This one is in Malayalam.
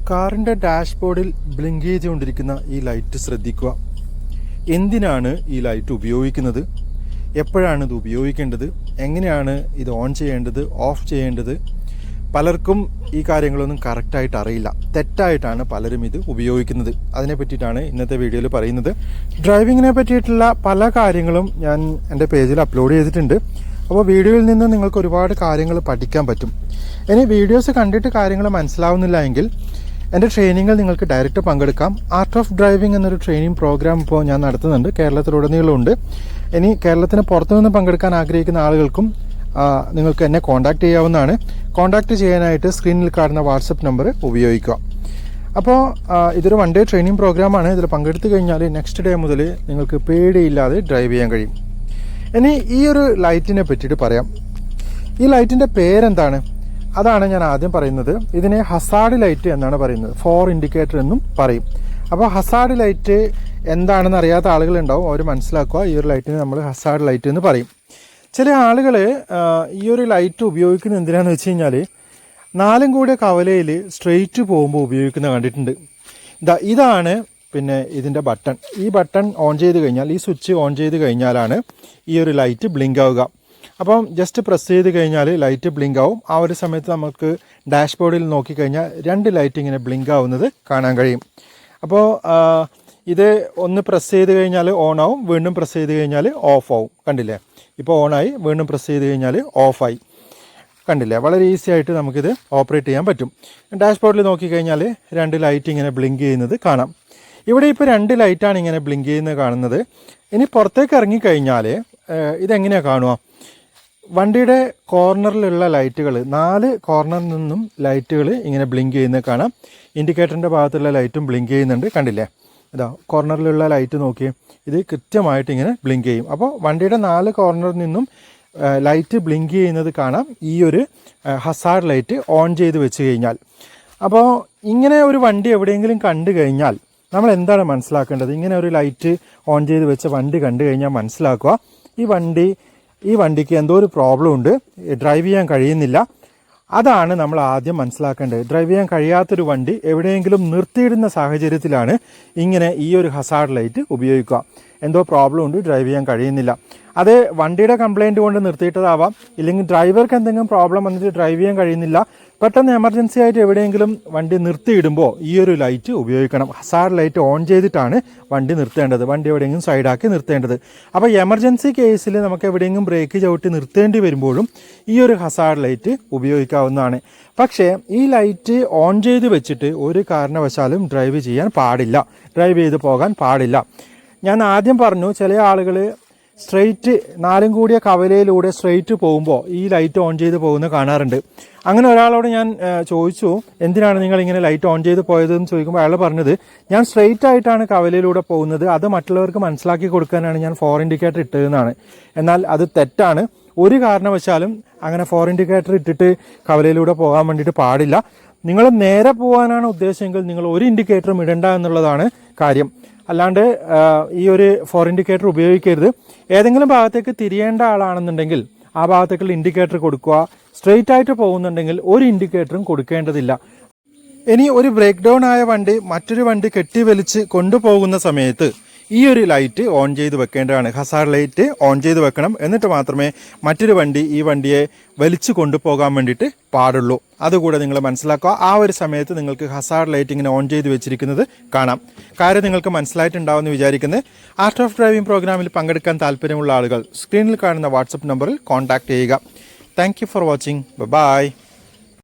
കാറിൻ്റെ ഡാഷ്ബോർഡിൽ ബ്ലിങ്ക് ചെയ്തുകൊണ്ടിരിക്കുന്ന ഈ ലൈറ്റ് ശ്രദ്ധിക്കുക. എന്തിനാണ് ഈ ലൈറ്റ് ഉപയോഗിക്കുന്നത്, എപ്പോഴാണ് ഇത് ഉപയോഗിക്കേണ്ടത്, എങ്ങനെയാണ് ഇത് ഓൺ ചെയ്യേണ്ടത്, ഓഫ് ചെയ്യേണ്ടത്? പലർക്കും ഈ കാര്യങ്ങളൊന്നും കറക്റ്റായിട്ട് അറിയില്ല. തെറ്റായിട്ടാണ് പലരും ഇത് ഉപയോഗിക്കുന്നത്. അതിനെ പറ്റിയിട്ടാണ് ഇന്നത്തെ വീഡിയോയിൽ പറയുന്നത്. ഡ്രൈവിങ്ങിനെ പറ്റിയിട്ടുള്ള പല കാര്യങ്ങളും ഞാൻ എൻ്റെ പേജിൽ അപ്ലോഡ് ചെയ്തിട്ടുണ്ട്. അപ്പോൾ വീഡിയോയിൽ നിന്ന് നിങ്ങൾക്ക് ഒരുപാട് കാര്യങ്ങൾ പഠിക്കാൻ പറ്റും. ഇനി വീഡിയോസ് കണ്ടിട്ട് കാര്യങ്ങൾ മനസ്സിലാവുന്നില്ല എങ്കിൽ എൻ്റെ ട്രെയിനിങ്ങിൽ നിങ്ങൾക്ക് ഡയറക്റ്റ് പങ്കെടുക്കാം. ആർട്ട് ഓഫ് ഡ്രൈവിംഗ് എന്നൊരു ട്രെയിനിങ് പ്രോഗ്രാം ഇപ്പോൾ ഞാൻ നടത്തുന്നുണ്ട്. കേരളത്തിലുടനീളമുണ്ട്. ഇനി കേരളത്തിന് പുറത്തുനിന്ന് പങ്കെടുക്കാൻ ആഗ്രഹിക്കുന്ന ആളുകൾക്കും നിങ്ങൾക്ക് എന്നെ കോൺടാക്റ്റ് ചെയ്യാവുന്നതാണ്. കോൺടാക്റ്റ് ചെയ്യാനായിട്ട് സ്ക്രീനിൽ കാണുന്ന വാട്സപ്പ് നമ്പർ ഉപയോഗിക്കുക. അപ്പോൾ ഇതൊരു 1 ഡേ ട്രെയിനിങ് പ്രോഗ്രാമാണ്. ഇതിൽ പങ്കെടുത്തു കഴിഞ്ഞാൽ നെക്സ്റ്റ് ഡേ മുതൽ നിങ്ങൾക്ക് പേടിയില്ലാതെ ഡ്രൈവ് ചെയ്യാൻ കഴിയും. ഇനി ഈ ഒരു ലൈറ്റിനെ പറ്റിയിട്ട് പറയാം. ഈ ലൈറ്റിൻ്റെ പേരെന്താണ്? അതാണ് ഞാൻ ആദ്യം പറയുന്നത്. ഇതിനെ ഹസാർഡ് ലൈറ്റ് എന്നാണ് പറയുന്നത്. 4 ഇൻഡിക്കേറ്റർ എന്നും പറയും. അപ്പോൾ ഹസാർഡ് ലൈറ്റ് എന്താണെന്ന് അറിയാത്ത ആളുകളുണ്ടാവും. അവർ മനസ്സിലാക്കുക, ഈ ഒരു ലൈറ്റിന് നമ്മൾ ഹസാർഡ് ലൈറ്റ് എന്ന് പറയും. ചില ആളുകൾ ഈ ഒരു ലൈറ്റ് ഉപയോഗിക്കുന്നത് എന്തിനാണെന്ന് വെച്ച് കഴിഞ്ഞാൽ 4 കൂടിയ കവലയിൽ സ്ട്രെയിറ്റ് പോകുമ്പോൾ ഉപയോഗിക്കുന്നത് കണ്ടിട്ടുണ്ട്. ഇതാണ് പിന്നെ ഇതിൻ്റെ ബട്ടൺ. ഈ ബട്ടൺ ഓൺ ചെയ്ത് കഴിഞ്ഞാൽ, ഈ സ്വിച്ച് ഓൺ ചെയ്ത് കഴിഞ്ഞാലാണ് ഈ ഒരു ലൈറ്റ് ബ്ലിങ്ക് ആവുക. അപ്പം ജസ്റ്റ് പ്രസ് ചെയ്ത് കഴിഞ്ഞാൽ ലൈറ്റ് ബ്ലിങ്ക് ആവും. ആ ഒരു സമയത്ത് നമുക്ക് ഡാഷ്ബോർഡിൽ നോക്കിക്കഴിഞ്ഞാൽ 2 ലൈറ്റ് ഇങ്ങനെ ബ്ലിങ്ക് ആവുന്നത് കാണാൻ കഴിയും. അപ്പോൾ ഇത് ഒന്ന് പ്രസ് ചെയ്ത് കഴിഞ്ഞാൽ ഓൺ ആവും, വീണ്ടും പ്രസ് ചെയ്ത് കഴിഞ്ഞാൽ ഓഫ് ആവും. കണ്ടില്ലേ? ഇപ്പോൾ ഓണായി, വീണ്ടും പ്രസ് ചെയ്ത് കഴിഞ്ഞാൽ ഓഫായി. കണ്ടില്ലേ? വളരെ ഈസി ആയിട്ട് നമുക്കിത് ഓപ്പറേറ്റ് ചെയ്യാൻ പറ്റും. ഡാഷ്ബോർഡിൽ നോക്കിക്കഴിഞ്ഞാൽ 2 ലൈറ്റ് ഇങ്ങനെ ബ്ലിങ്ക് ചെയ്യുന്നത് കാണാം. ഇവിടെ ഇപ്പോൾ 2 ലൈറ്റാണ് ഇങ്ങനെ ബ്ലിങ്ക് ചെയ്യുന്നത് കാണുന്നത്. ഇനി പുറത്തേക്ക് ഇറങ്ങിക്കഴിഞ്ഞാൽ ഇതെങ്ങനെയാണ് കാണുക? വണ്ടിയുടെ കോർണറിലുള്ള ലൈറ്റുകൾ, 4 കോർണറിൽ നിന്നും ലൈറ്റുകൾ ഇങ്ങനെ ബ്ലിങ്ക് ചെയ്യുന്നത് കാണാം. ഇൻഡിക്കേറ്ററിൻ്റെ ഭാഗത്തുള്ള ലൈറ്റും ബ്ലിങ്ക് ചെയ്യുന്നുണ്ട്. കണ്ടില്ലേ? ഇതാ കോർണറിലുള്ള ലൈറ്റ് നോക്കിയേ, ഇത് കൃത്യമായിട്ട് ഇങ്ങനെ ബ്ലിങ്ക് ചെയ്യും. അപ്പോൾ വണ്ടിയുടെ 4 കോർണറിൽ നിന്നും ലൈറ്റ് ബ്ലിങ്ക് ചെയ്യുന്നത് കാണാം ഈ ഒരു ഹസാർഡ് ലൈറ്റ് ഓൺ ചെയ്ത് വെച്ച് കഴിഞ്ഞാൽ. അപ്പോൾ ഇങ്ങനെ ഒരു വണ്ടി എവിടെയെങ്കിലും കണ്ടു കഴിഞ്ഞാൽ നമ്മൾ എന്താണ് മനസ്സിലാക്കേണ്ടത്? ഇങ്ങനെ ഒരു ലൈറ്റ് ഓൺ ചെയ്ത് വെച്ച വണ്ടി കണ്ടു കഴിഞ്ഞാൽ മനസ്സിലാക്കുക, ഈ വണ്ടിക്ക് എന്തോ ഒരു പ്രോബ്ലം ഉണ്ട്, ഡ്രൈവ് ചെയ്യാൻ കഴിയുന്നില്ല. അതാണ് നമ്മൾ ആദ്യം മനസ്സിലാക്കേണ്ടത്. ഡ്രൈവ് ചെയ്യാൻ കഴിയാത്തൊരു വണ്ടി എവിടെയെങ്കിലും നിർത്തിയിടുന്ന സാഹചര്യത്തിലാണ് ഇങ്ങനെ ഈ ഒരു ഹസാർഡ് ലൈറ്റ് ഉപയോഗിക്കുക. എന്തോ പ്രോബ്ലം ഉണ്ട്, ഡ്രൈവ് ചെയ്യാൻ കഴിയുന്നില്ല. അത് വണ്ടിയുടെ കംപ്ലയിൻറ്റ് കൊണ്ട് നിർത്തിയിട്ടതാവാം, ഇല്ലെങ്കിൽ ഡ്രൈവർക്ക് എന്തെങ്കിലും പ്രോബ്ലം വന്നിട്ട് ഡ്രൈവ് ചെയ്യാൻ കഴിയുന്നില്ല. പെട്ടെന്ന് എമർജൻസി ആയിട്ട് എവിടെയെങ്കിലും വണ്ടി നിർത്തിയിടുമ്പോൾ ഈ ഒരു ലൈറ്റ് ഉപയോഗിക്കണം. ഹസാർഡ് ലൈറ്റ് ഓൺ ചെയ്തിട്ടാണ് വണ്ടി നിർത്തേണ്ടത്, വണ്ടി എവിടെയെങ്കിലും സൈഡാക്കി നിർത്തേണ്ടത്. അപ്പോൾ എമർജൻസി കേസിൽ നമുക്ക് എവിടെയെങ്കിലും ബ്രേക്ക് ചവിട്ടി നിർത്തേണ്ടി വരുമ്പോഴും ഈ ഒരു ഹസാർഡ് ലൈറ്റ് ഉപയോഗിക്കാവുന്നതാണ്. പക്ഷേ ഈ ലൈറ്റ് ഓൺ ചെയ്ത് വെച്ചിട്ട് ഒരു കാരണവശാലും ഡ്രൈവ് ചെയ്യാൻ പാടില്ല, ഡ്രൈവ് ചെയ്ത് പോകാൻ പാടില്ല. ഞാൻ ആദ്യം പറഞ്ഞു, ചില ആളുകൾ സ്ട്രെയിറ്റ് 4 കൂടിയ കവലയിലൂടെ സ്ട്രെയിറ്റ് പോകുമ്പോൾ ഈ ലൈറ്റ് ഓൺ ചെയ്ത് പോകുന്നത് കാണാറുണ്ട്. അങ്ങനെ ഒരാളോട് ഞാൻ ചോദിച്ചു, എന്തിനാണ് നിങ്ങൾ ഇങ്ങനെ ലൈറ്റ് ഓൺ ചെയ്ത് പോയതെന്ന് ചോദിക്കുമ്പോൾ അയാൾ പറഞ്ഞത്, ഞാൻ സ്ട്രെയിറ്റ് ആയിട്ടാണ് കവലയിലൂടെ പോകുന്നത്, അത് മറ്റുള്ളവർക്ക് മനസ്സിലാക്കി കൊടുക്കാനാണ് ഞാൻ 4 ഇൻഡിക്കേറ്റർ ഇട്ടതെന്നാണ്. എന്നാൽ അത് തെറ്റാണ്. ഒരു കാരണവശാലും അങ്ങനെ 4 ഇൻഡിക്കേറ്റർ ഇട്ടിട്ട് കവലയിലൂടെ പോകാൻ വേണ്ടിയിട്ട് പാടില്ല. നിങ്ങൾ നേരെ പോകാനാണ് ഉദ്ദേശമെങ്കിൽ നിങ്ങൾ 1 ഇൻഡിക്കേറ്ററും ഇടണ്ട എന്നുള്ളതാണ് കാര്യം. അല്ലാണ്ട് ഈ ഒരു 4 ഇൻഡിക്കേറ്റർ ഉപയോഗിക്കരുത്. ഏതെങ്കിലും ഭാഗത്തേക്ക് തിരിയേണ്ട ആളാണെന്നുണ്ടെങ്കിൽ ആ ഭാഗത്തേക്കുള്ള ഇൻഡിക്കേറ്റർ കൊടുക്കുക. സ്ട്രെയിറ്റ് ആയിട്ട് പോകുന്നുണ്ടെങ്കിൽ 1 ഇൻഡിക്കേറ്ററും കൊടുക്കേണ്ടതില്ല. ഇനി ഒരു ബ്രേക്ക് ഡൗൺ ആയ വണ്ടി മറ്റൊരു വണ്ടി കെട്ടിവലിച്ച് കൊണ്ടുപോകുന്ന സമയത്ത് ഈ ഒരു ലൈറ്റ് ഓൺ ചെയ്ത് വെക്കേണ്ടതാണ്. ഹസാർഡ് ലൈറ്റ് ഓൺ ചെയ്ത് വെക്കണം. എന്നിട്ട് മാത്രമേ മറ്റൊരു വണ്ടി ഈ വണ്ടിയെ വലിച്ചു കൊണ്ടുപോകാൻ വേണ്ടിയിട്ട് പാടുള്ളൂ. അതുകൂടെ നിങ്ങൾ മനസ്സിലാക്കുക. ആ ഒരു സമയത്ത് നിങ്ങൾക്ക് ഹസാർഡ് ലൈറ്റ് ഇങ്ങനെ ഓൺ ചെയ്ത് വെച്ചിരിക്കുന്നത് കാണാം. കാര്യം നിങ്ങൾക്ക് മനസ്സിലായിട്ടുണ്ടാവുമെന്ന് വിചാരിക്കുന്നത്. ആർട്ട് ഓഫ് ഡ്രൈവിംഗ് പ്രോഗ്രാമിൽ പങ്കെടുക്കാൻ താല്പര്യമുള്ള ആളുകൾ സ്ക്രീനിൽ കാണുന്ന വാട്സപ്പ് നമ്പറിൽ കോൺടാക്റ്റ് ചെയ്യുക. Thank you for watching. By.